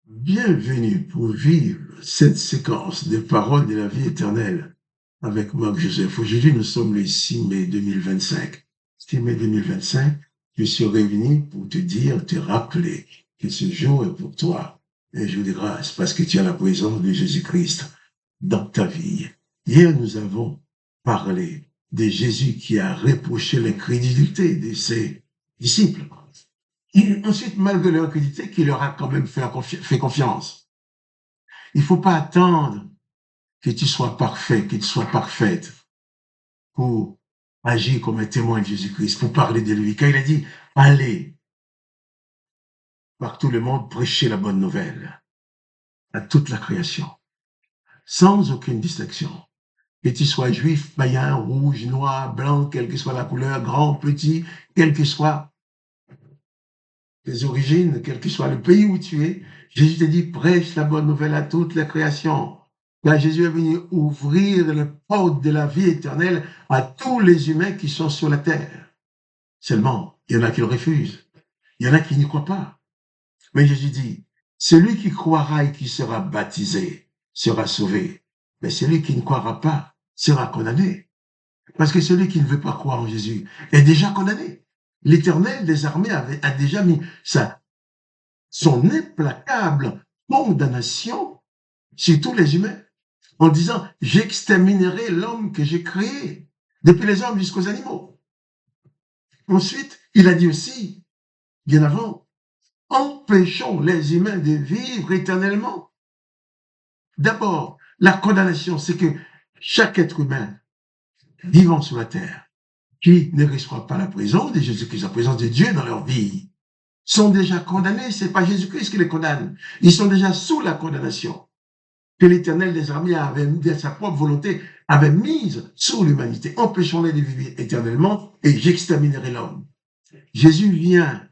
Bienvenue pour vivre cette séquence des paroles de la vie éternelle avec Marc Joseph. Aujourd'hui, nous sommes le 6 mai 2025. 6 mai 2025, je suis revenu pour te dire, te rappeler que ce jour est pour toi un jour de grâce parce que tu as la présence de Jésus-Christ dans ta vie. Hier, nous avons parlé de Jésus qui a reproché l'incrédulité de ses disciples. Et ensuite, malgré leur incrédulité, qui leur a quand même fait confiance. Il ne faut pas attendre que tu sois parfait, que tu sois parfaite pour agir comme un témoin de Jésus-Christ, pour parler de lui. Quand il a dit, allez par tout le monde prêcher la bonne nouvelle à toute la création, sans aucune distinction. Que tu sois juif, païen, rouge, noir, blanc, quelle que soit la couleur, grand, petit, quelle que soit tes origines, quel que soit le pays où tu es, Jésus te dit, prêche la bonne nouvelle à toute la création. Car Jésus est venu ouvrir les portes de la vie éternelle à tous les humains qui sont sur la terre. Seulement, il y en a qui le refusent. Il y en a qui n'y croient pas. Mais Jésus dit, celui qui croira et qui sera baptisé sera sauvé. Mais celui qui ne croira pas sera condamné. Parce que celui qui ne veut pas croire en Jésus est déjà condamné. L'Éternel des armées a déjà mis son implacable condamnation sur tous les humains en disant « J'exterminerai l'homme que j'ai créé, depuis les hommes jusqu'aux animaux. » Ensuite, il a dit aussi, bien avant, « Empêchons les humains de vivre éternellement. » D'abord, la condamnation, c'est que chaque être humain vivant sur la terre, qui ne reçoit pas la présence de Jésus-Christ, la présence de Dieu dans leur vie, sont déjà condamnés. C'est pas Jésus-Christ qui les condamne. Ils sont déjà sous la condamnation que l'Éternel des armées avait, de sa propre volonté, avait mise sur l'humanité. Empêchons-les de vivre éternellement et j'exterminerai l'homme. Jésus vient.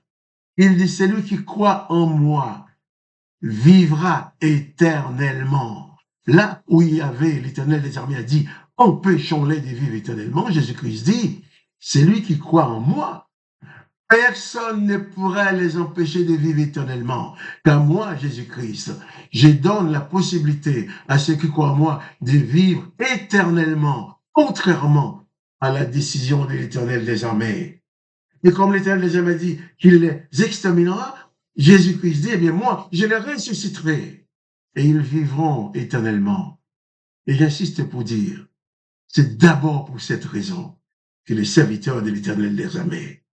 Il dit, celui qui croit en moi vivra éternellement. Là où il y avait, l'Éternel des armées a dit, empêchons-les de vivre éternellement. Jésus-Christ dit, celui qui croit en moi, personne ne pourra les empêcher de vivre éternellement. Car moi, Jésus-Christ, je donne la possibilité à ceux qui croient en moi de vivre éternellement, contrairement à la décision de l'Éternel des armées. Et comme l'Éternel des armées dit qu'il les exterminera, Jésus-Christ dit, eh bien moi, je les ressusciterai et ils vivront éternellement. Et j'insiste pour dire, c'est d'abord pour cette raison que les serviteurs de l'Éternel des armées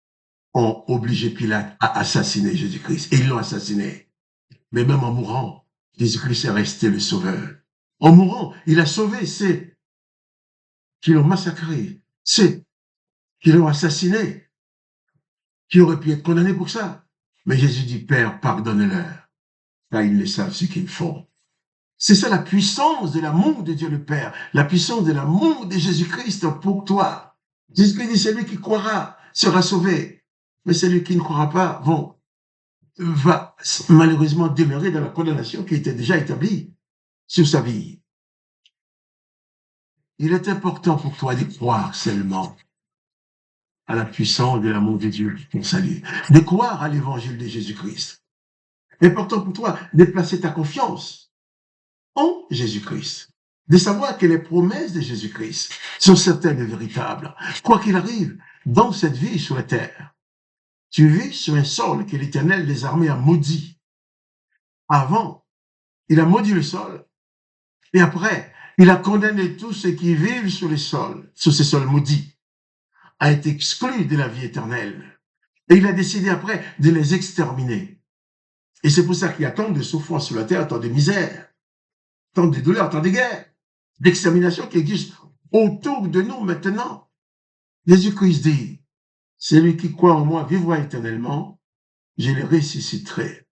ont obligé Pilate à assassiner Jésus-Christ. Et ils l'ont assassiné. Mais même en mourant, Jésus-Christ est resté le sauveur. En mourant, il a sauvé ceux qui l'ont massacré, ceux qui l'ont assassiné, qui auraient pu être condamnés pour ça. Mais Jésus dit, Père, pardonne-leur, car ils ne savent ce qu'ils font. C'est ça la puissance de l'amour de Dieu le Père, la puissance de l'amour de Jésus-Christ pour toi. Jésus-Christ dit, celui qui croira sera sauvé, mais celui qui ne croira pas va malheureusement demeurer dans la condamnation qui était déjà établie sur sa vie. Il est important pour toi de croire seulement à la puissance de l'amour de Dieu pour ton salut, de croire à l'évangile de Jésus-Christ. Il est important pour toi de placer ta confiance en Jésus-Christ, de savoir que les promesses de Jésus-Christ sont certaines et véritables. Quoi qu'il arrive dans cette vie sur la terre, tu vis sur un sol que l'Éternel des armées a maudit. Avant, il a maudit le sol, et après, il a condamné tous ceux qui vivent sur les sols, sur ces sols maudits, à être exclus de la vie éternelle. Et il a décidé après de les exterminer. Et c'est pour ça qu'il y a tant de souffrances sur la terre, tant de misère, tant de douleurs, tant de guerres, d'extermination qui existent autour de nous maintenant. Jésus-Christ dit, celui qui croit en moi vivra éternellement, je le ressusciterai.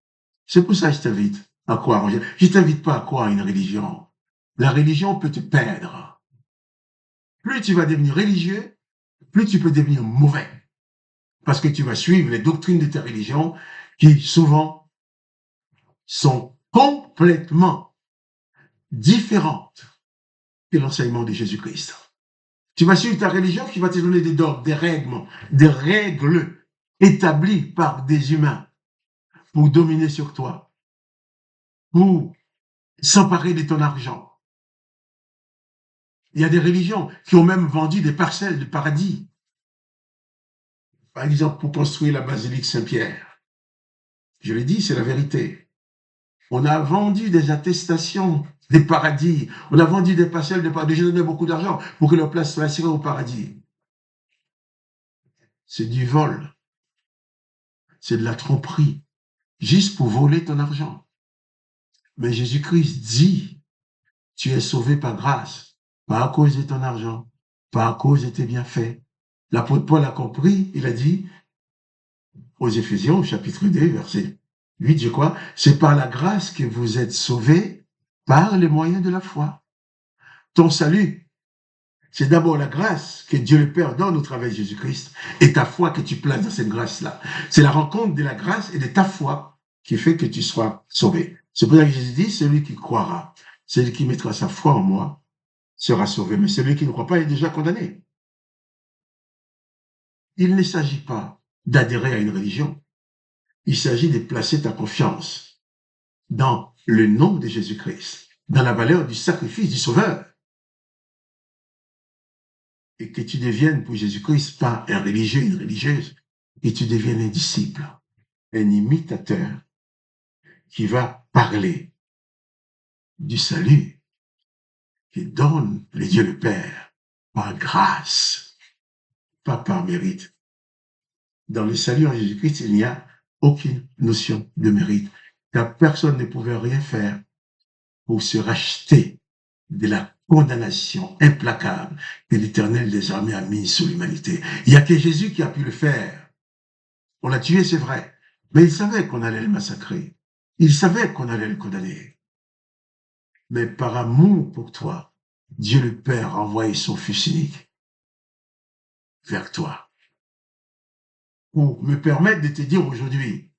C'est pour ça que je t'invite à croire en Jésus. Je ne t'invite pas à croire à une religion. La religion peut te perdre. Plus tu vas devenir religieux, plus tu peux devenir mauvais. Parce que tu vas suivre les doctrines de ta religion qui souvent sont complètement différentes de l'enseignement de Jésus-Christ. Tu vas suivre ta religion qui va te donner des dogmes, des règles établies par des humains pour dominer sur toi. pour s'emparer de ton argent. Il y a des religions qui ont même vendu des parcelles de paradis. Par exemple, pour construire la basilique Saint-Pierre. Je l'ai dit, c'est la vérité. On a vendu des attestations des paradis. On a vendu des parcelles de paradis. J'ai donné beaucoup d'argent pour que leur place soit assurée au paradis. C'est du vol. C'est de la tromperie. Juste pour voler ton argent. Mais Jésus-Christ dit, tu es sauvé par grâce, pas à cause de ton argent, pas à cause de tes bienfaits. L'apôtre Paul a compris, il a dit aux Éphésiens, au chapitre 2, verset 8, je crois, c'est par la grâce que vous êtes sauvés par les moyens de la foi. Ton salut, c'est d'abord la grâce que Dieu le Père donne au travers de Jésus-Christ et ta foi que tu places dans cette grâce-là. C'est la rencontre de la grâce et de ta foi qui fait que tu sois sauvé. C'est pour ça que Jésus dit, celui qui croira, celui qui mettra sa foi en moi, sera sauvé. Mais celui qui ne croit pas est déjà condamné. Il ne s'agit pas d'adhérer à une religion. Il s'agit de placer ta confiance dans le nom de Jésus-Christ, dans la valeur du sacrifice du Sauveur. Et que tu deviennes pour Jésus-Christ pas un religieux, une religieuse, et tu deviennes un disciple, un imitateur qui va parler du salut que donne le Dieu le Père par grâce, pas par mérite. Dans le salut en Jésus-Christ, il n'y a aucune notion de mérite, car personne ne pouvait rien faire pour se racheter de la condamnation implacable que l'Éternel des armées a mise sur l'humanité. Il n'y a que Jésus qui a pu le faire. On l'a tué, c'est vrai, mais il savait qu'on allait le massacrer. Il savait qu'on allait le condamner. Mais par amour pour toi, Dieu le Père a envoyé son Fils unique vers toi pour me permettre de te dire aujourd'hui,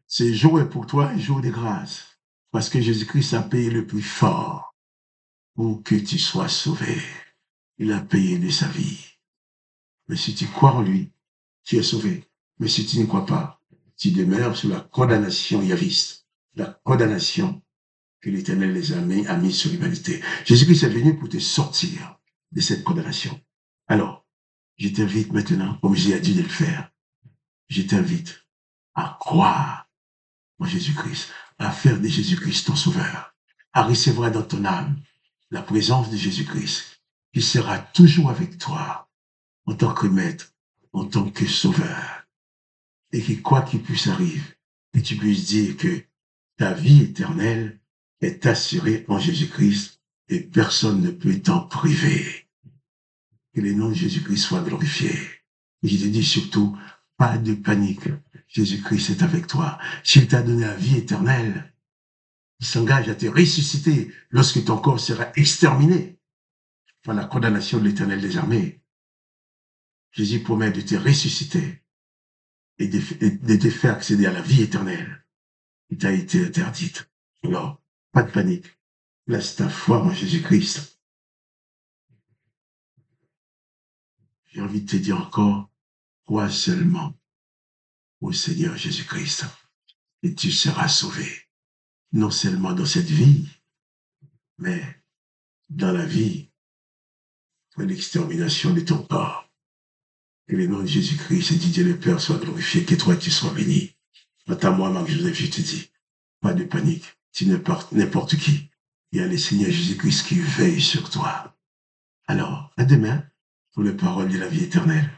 ce jour est pour toi un jour de grâce, parce que Jésus-Christ a payé le plus fort pour que tu sois sauvé. Il a payé de sa vie. Mais si tu crois en lui, tu es sauvé. Mais si tu ne crois pas, tu demeures sous la condamnation yaviste, la condamnation que l'Éternel les a mis sur l'humanité. Jésus-Christ est venu pour te sortir de cette condamnation. Alors, je t'invite maintenant, comme j'ai dit de le faire, je t'invite à croire en Jésus-Christ, à faire de Jésus-Christ ton sauveur, à recevoir dans ton âme la présence de Jésus-Christ, qui sera toujours avec toi en tant que maître, en tant que sauveur, et que quoi qu'il puisse arriver, que tu puisses dire que ta vie éternelle est assurée en Jésus-Christ et personne ne peut t'en priver. Que le nom de Jésus-Christ soit glorifié. Et je te dis surtout, pas de panique. Jésus-Christ est avec toi. S'il t'a donné la vie éternelle, il s'engage à te ressusciter lorsque ton corps sera exterminé par la condamnation de l'Éternel des armées. Jésus promet de te ressusciter et de te faire accéder à la vie éternelle qui t'a été interdite. Alors, pas de panique. Place ta foi en Jésus-Christ. J'ai envie de te dire encore, crois seulement au Seigneur Jésus-Christ et tu seras sauvé. Non seulement dans cette vie, mais dans la vie pour l'extermination de ton corps. Que le nom de Jésus-Christ et de Dieu le Père soit glorifié, que toi tu sois béni. Quant à moi, Marc-Joseph, je te dis, pas de panique. Tu n'importe qui. Il y a le Seigneur Jésus-Christ qui veille sur toi. Alors, à demain pour les paroles de la vie éternelle.